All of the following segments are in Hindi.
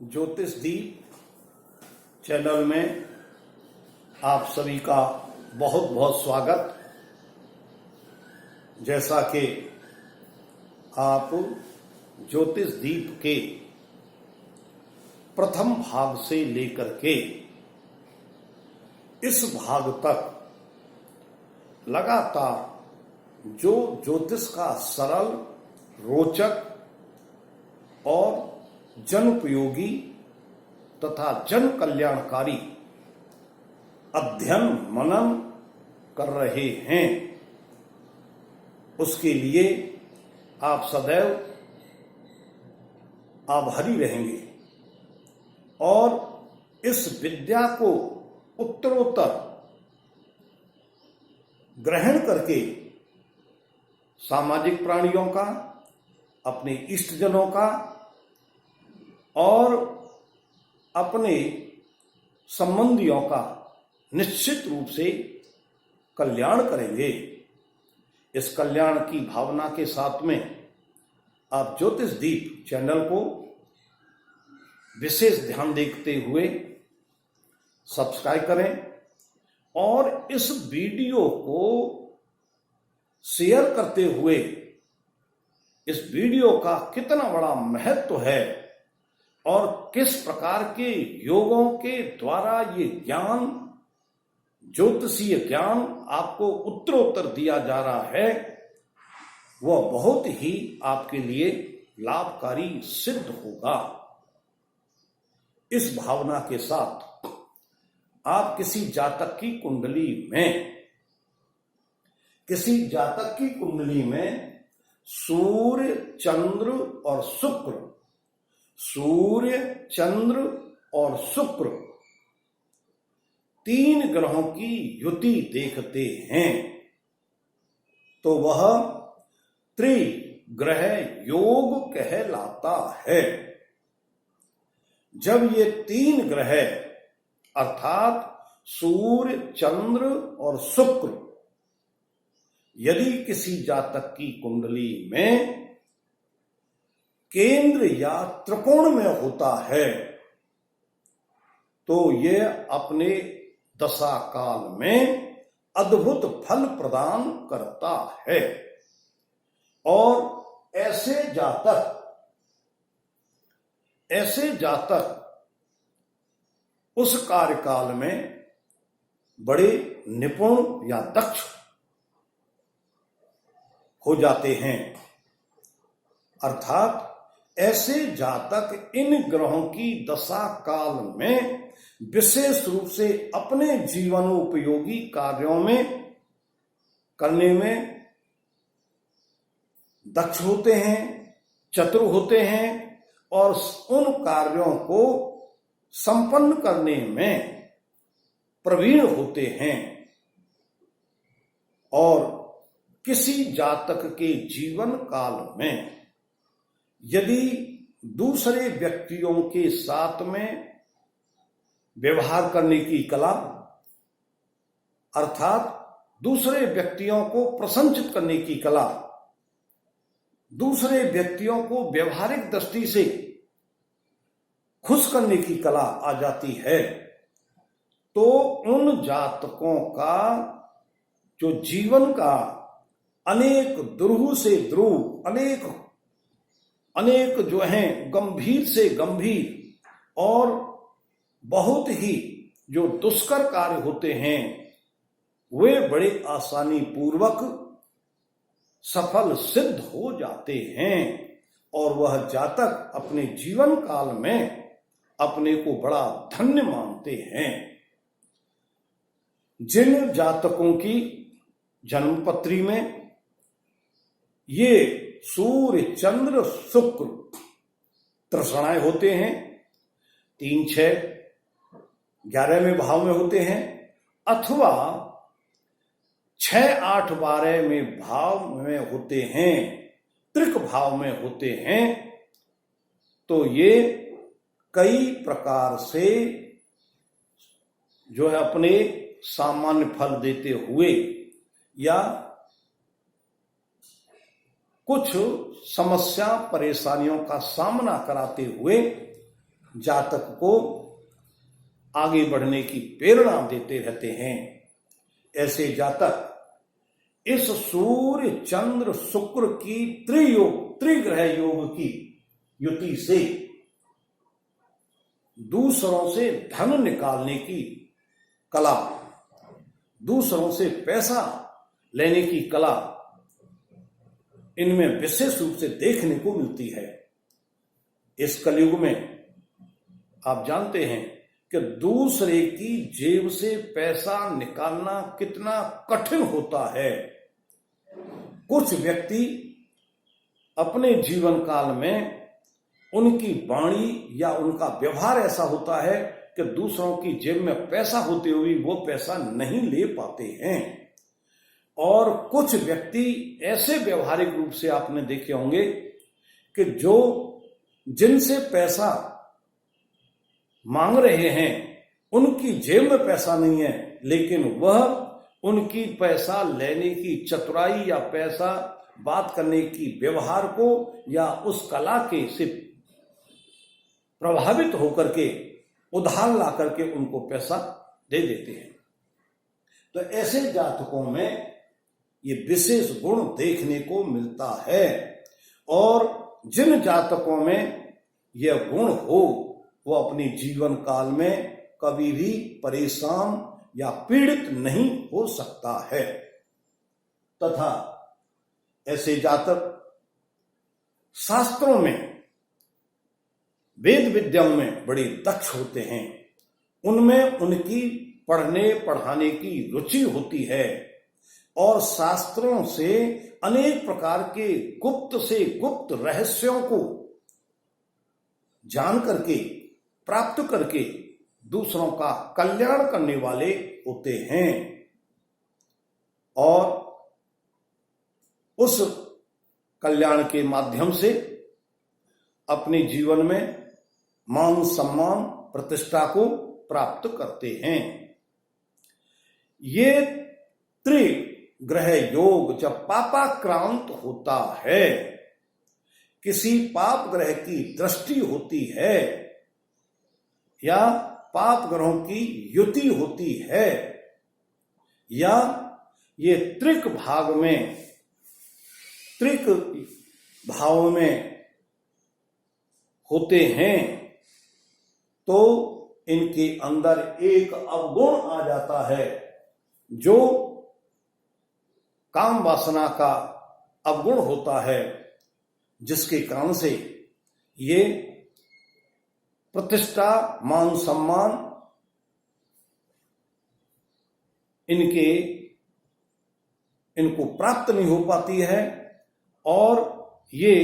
ज्योतिष दीप चैनल में आप सभी का बहुत बहुत स्वागत। जैसा कि आप ज्योतिष दीप के प्रथम भाग से लेकर के इस भाग तक लगातार जो ज्योतिष का सरल, रोचक और जनोपयोगी तथा जन कल्याणकारी अध्ययन मनन कर रहे हैं, उसके लिए आप सदैव आभारी रहेंगे और इस विद्या को उत्तरोत्तर ग्रहण करके सामाजिक प्राणियों का, अपने इष्टजनों का और अपने संबंधियों का निश्चित रूप से कल्याण करेंगे। इस कल्याण की भावना के साथ में आप ज्योतिष दीप चैनल को विशेष ध्यान देते हुए सब्सक्राइब करें और इस वीडियो को शेयर करते हुए इस वीडियो का कितना बड़ा महत्व है और किस प्रकार के योगों के द्वारा ये ज्ञान, ज्योतिषीय ज्ञान आपको उत्तरोत्तर दिया जा रहा है, वह बहुत ही आपके लिए लाभकारी सिद्ध होगा। इस भावना के साथ आप किसी जातक की कुंडली में सूर्य, चंद्र और शुक्र तीन ग्रहों की युति देखते हैं तो वह त्रिग्रह योग कहलाता है। जब ये तीन ग्रह अर्थात सूर्य, चंद्र और शुक्र यदि किसी जातक की कुंडली में केंद्र या त्रिकोण में होता है तो यह अपने दशा काल में अद्भुत फल प्रदान करता है और ऐसे जातक उस कार्यकाल में बड़े निपुण या दक्ष हो जाते हैं। अर्थात ऐसे जातक इन ग्रहों की दशा काल में विशेष रूप से अपने जीवनोपयोगी कार्यों में करने में दक्ष होते हैं, चतुर होते हैं और उन कार्यों को संपन्न करने में प्रवीण होते हैं। और किसी जातक के जीवन काल में यदि दूसरे व्यक्तियों के साथ में व्यवहार करने की कला अर्थात दूसरे व्यक्तियों को प्रसन्नचित करने की कला, दूसरे व्यक्तियों को व्यवहारिक दृष्टि से खुश करने की कला आ जाती है तो उन जातकों का जो जीवन का अनेक दुरूह से दुरूह, अनेक जो हैं गंभीर से गंभीर और बहुत ही जो दुष्कर कार्य होते हैं वे बड़े आसानी पूर्वक सफल सिद्ध हो जाते हैं और वह जातक अपने जीवन काल में अपने को बड़ा धन्य मानते हैं। जिन जातकों की जन्मपत्री में ये सूर्य, चंद्र, शुक्र त्रसणाएं होते हैं, 3, 6, 11वें भाव में होते हैं अथवा 6, 8, 12 में भाव में होते हैं, त्रिक भाव में होते हैं तो ये कई प्रकार से जो है अपने सामान्य फल देते हुए या कुछ समस्या परेशानियों का सामना कराते हुए जातक को आगे बढ़ने की प्रेरणा देते रहते हैं। ऐसे जातक इस सूर्य चंद्र शुक्र की त्रिग्रह योग की युति से दूसरों से धन निकालने की कला, दूसरों से पैसा लेने की कला इनमें विशेष रूप से देखने को मिलती है। इस कलयुग में आप जानते हैं कि दूसरे की जेब से पैसा निकालना कितना कठिन होता है। कुछ व्यक्ति अपने जीवन काल में उनकी वाणी या उनका व्यवहार ऐसा होता है कि दूसरों की जेब में पैसा होते हुए वो पैसा नहीं ले पाते हैं। और कुछ व्यक्ति ऐसे व्यवहारिक रूप से आपने देखे होंगे कि जो जिनसे पैसा मांग रहे हैं उनकी जेब में पैसा नहीं है, लेकिन वह उनकी पैसा लेने की चतुराई या पैसा बात करने की व्यवहार को या उस कला के से प्रभावित होकर के उधार ला करके उनको पैसा दे देते हैं। तो ऐसे जातकों में ये विशेष गुण देखने को मिलता है। और जिन जातकों में यह गुण हो वो अपने जीवन काल में कभी भी परेशान या पीड़ित नहीं हो सकता है। तथा ऐसे जातक शास्त्रों में, वेद विद्याओं में बड़े दक्ष होते हैं। उनमें उनकी पढ़ने पढ़ाने की रुचि होती है और शास्त्रों से अनेक प्रकार के गुप्त से गुप्त रहस्यों को जान करके, प्राप्त करके दूसरों का कल्याण करने वाले होते हैं। और उस कल्याण के माध्यम से अपने जीवन में मान सम्मान प्रतिष्ठा को प्राप्त करते हैं। ये त्रिग्रह योग जब पापाक्रांत होता है, किसी पाप ग्रह की दृष्टि होती है या पाप ग्रहों की युति होती है या ये त्रिक भाव में होते हैं तो इनके अंदर एक अवगुण आ जाता है जो काम वासना का अवगुण होता है, जिसके कारण से ये प्रतिष्ठा मान सम्मान इनको प्राप्त नहीं हो पाती है और ये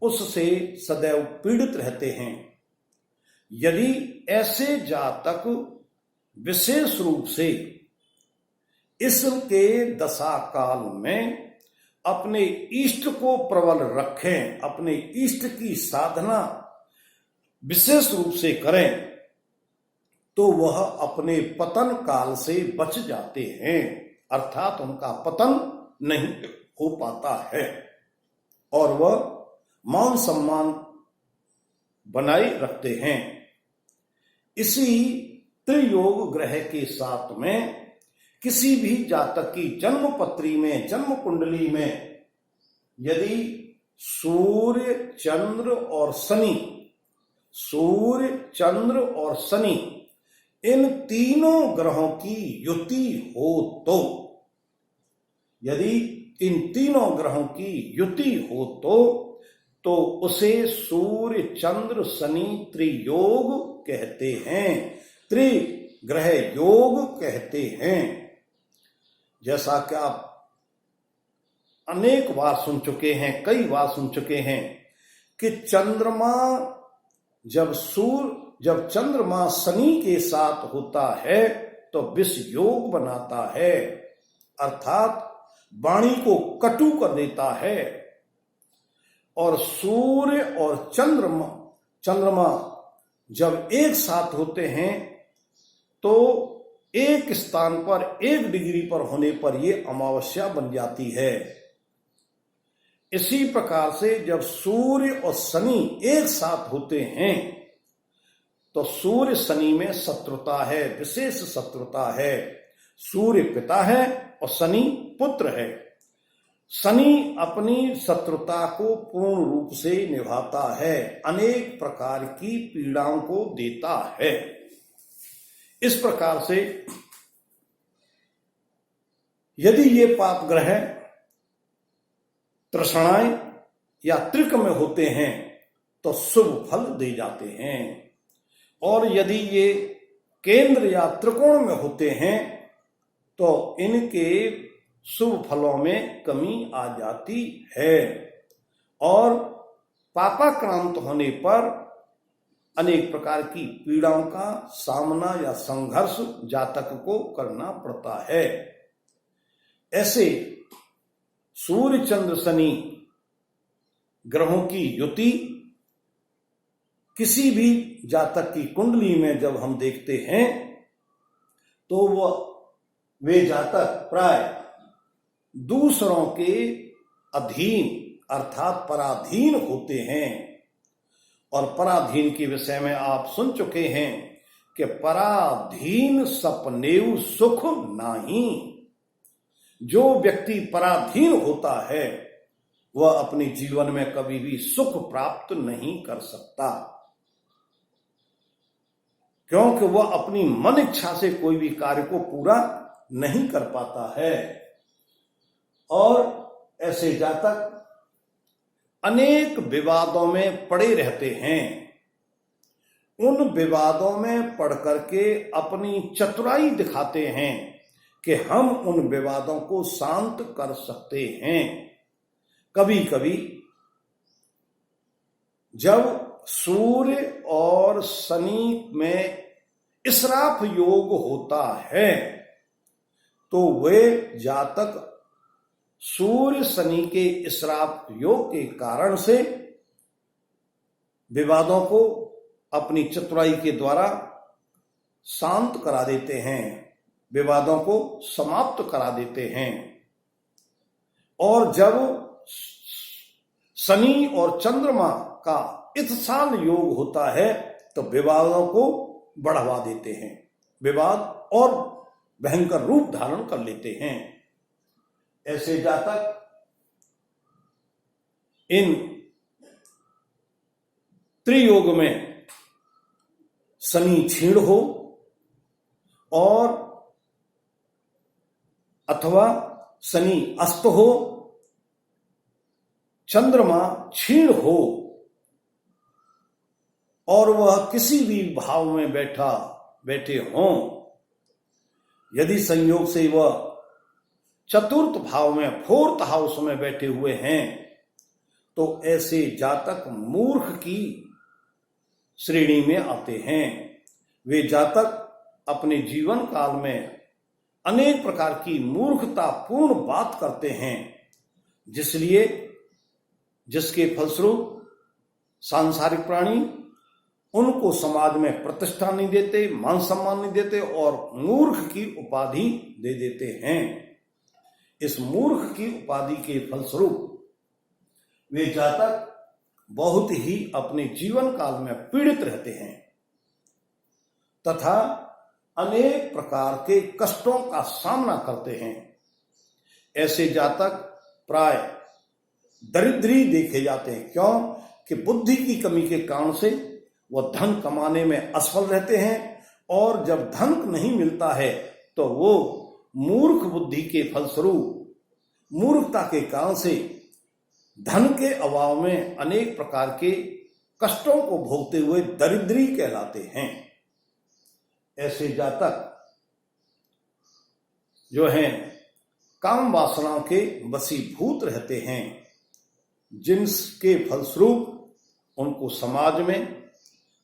उससे सदैव पीड़ित रहते हैं। यदि ऐसे जातक विशेष रूप से इसके दशा काल में अपने इष्ट को प्रबल रखें, अपने इष्ट की साधना विशेष रूप से करें, तो वह अपने पतन काल से बच जाते हैं, अर्थात उनका पतन नहीं हो पाता है और वह मान सम्मान बनाए रखते हैं। इसी त्रियोग ग्रह के साथ में किसी भी जातक की जन्म पत्री में, जन्म कुंडली में यदि सूर्य चंद्र और शनि इन तीनों ग्रहों की युति हो यदि इन तीनों ग्रहों की युति हो तो उसे सूर्य चंद्र शनि त्रियोग कहते हैं, त्रिग्रह योग कहते हैं। जैसा कि आप अनेक बार सुन चुके हैं, कई बार सुन चुके हैं कि चंद्रमा जब चंद्रमा शनि के साथ होता है तो विष योग बनाता है, अर्थात वाणी को कटु कर देता है। और सूर्य और चंद्रमा जब एक साथ होते हैं तो एक स्थान पर 1 डिग्री पर होने पर यह अमावस्या बन जाती है। इसी प्रकार से जब सूर्य और शनि एक साथ होते हैं तो सूर्य शनि में शत्रुता है, विशेष शत्रुता है। सूर्य पिता है और शनि पुत्र है। शनि अपनी शत्रुता को पूर्ण रूप से निभाता है, अनेक प्रकार की पीड़ाओं को देता है। इस प्रकार से यदि ये पाप ग्रह तृष्णाएं या त्रिक में होते हैं तो शुभ फल दे जाते हैं, और यदि ये केंद्र या त्रिकोण में होते हैं तो इनके शुभ फलों में कमी आ जाती है, और पापाक्रांत होने पर अनेक प्रकार की पीड़ाओं का सामना या संघर्ष जातक को करना पड़ता है। ऐसे सूर्य चंद्र शनि ग्रहों की युति किसी भी जातक की कुंडली में जब हम देखते हैं तो वे जातक प्राय दूसरों के अधीन अर्थात पराधीन होते हैं। और पराधीन के विषय में आप सुन चुके हैं कि पराधीन सपनेऊ सुख नाही। जो व्यक्ति पराधीन होता है वह अपने जीवन में कभी भी सुख प्राप्त नहीं कर सकता, क्योंकि वह अपनी मन इच्छा से कोई भी कार्य को पूरा नहीं कर पाता है। और ऐसे जातक अनेक विवादों में पड़े रहते हैं। उन विवादों में पड़ करके अपनी चतुराई दिखाते हैं कि हम उन विवादों को शांत कर सकते हैं। कभी कभी जब सूर्य और शनि में इसराफ योग होता है तो वे जातक सूर्य शनि के इसराफ योग के कारण से विवादों को अपनी चतुराई के द्वारा शांत करा देते हैं, विवादों को समाप्त करा देते हैं। और जब शनि और चंद्रमा का इत्साल योग होता है तो विवादों को बढ़ावा देते हैं, विवाद और भयंकर रूप धारण कर लेते हैं। ऐसे जातक इन त्रियोग में शनि क्षीण हो और अथवा शनि अस्त हो, चंद्रमा क्षीण हो और वह किसी भी भाव में बैठे हों, यदि संयोग से वह चतुर्थ भाव में फोर्थ हाउस में बैठे हुए हैं तो ऐसे जातक मूर्ख की श्रेणी में आते हैं। वे जातक अपने जीवन काल में अनेक प्रकार की मूर्खतापूर्ण बात करते हैं, जिसके फलस्वरूप सांसारिक प्राणी उनको समाज में प्रतिष्ठा नहीं देते, मान सम्मान नहीं देते और मूर्ख की उपाधि दे देते हैं। इस मूर्ख की उपाधि के फलस्वरूप वे जातक बहुत ही अपने जीवन काल में पीड़ित रहते हैं तथा अनेक प्रकार के कष्टों का सामना करते हैं। ऐसे जातक प्राय दरिद्री देखे जाते हैं, क्यों कि बुद्धि की कमी के कारण से वह धन कमाने में असफल रहते हैं, और जब धन नहीं मिलता है तो वो मूर्ख बुद्धि के फलस्वरूप मूर्खता के कारण से धन के अभाव में अनेक प्रकार के कष्टों को भोगते हुए दरिद्री कहलाते हैं। ऐसे जातक जो हैं काम वासनाओं के वशीभूत रहते हैं, जिनके फलस्वरूप उनको समाज में,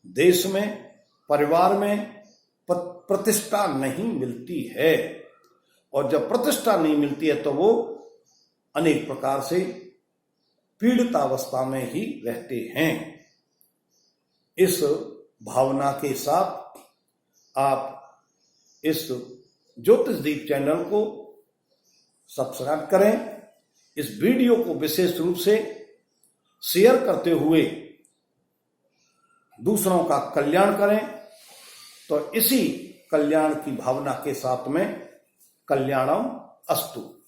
देश में, परिवार में प्रतिष्ठा नहीं मिलती है, और जब प्रतिष्ठा नहीं मिलती है तो वो अनेक प्रकार से पीड़ित अवस्था में ही रहते हैं। इस भावना के साथ आप इस ज्योतिषदीप चैनल को सब्सक्राइब करें, इस वीडियो को विशेष रूप से शेयर करते हुए दूसरों का कल्याण करें, तो इसी कल्याण की भावना के साथ में कल्याणम अस्तु।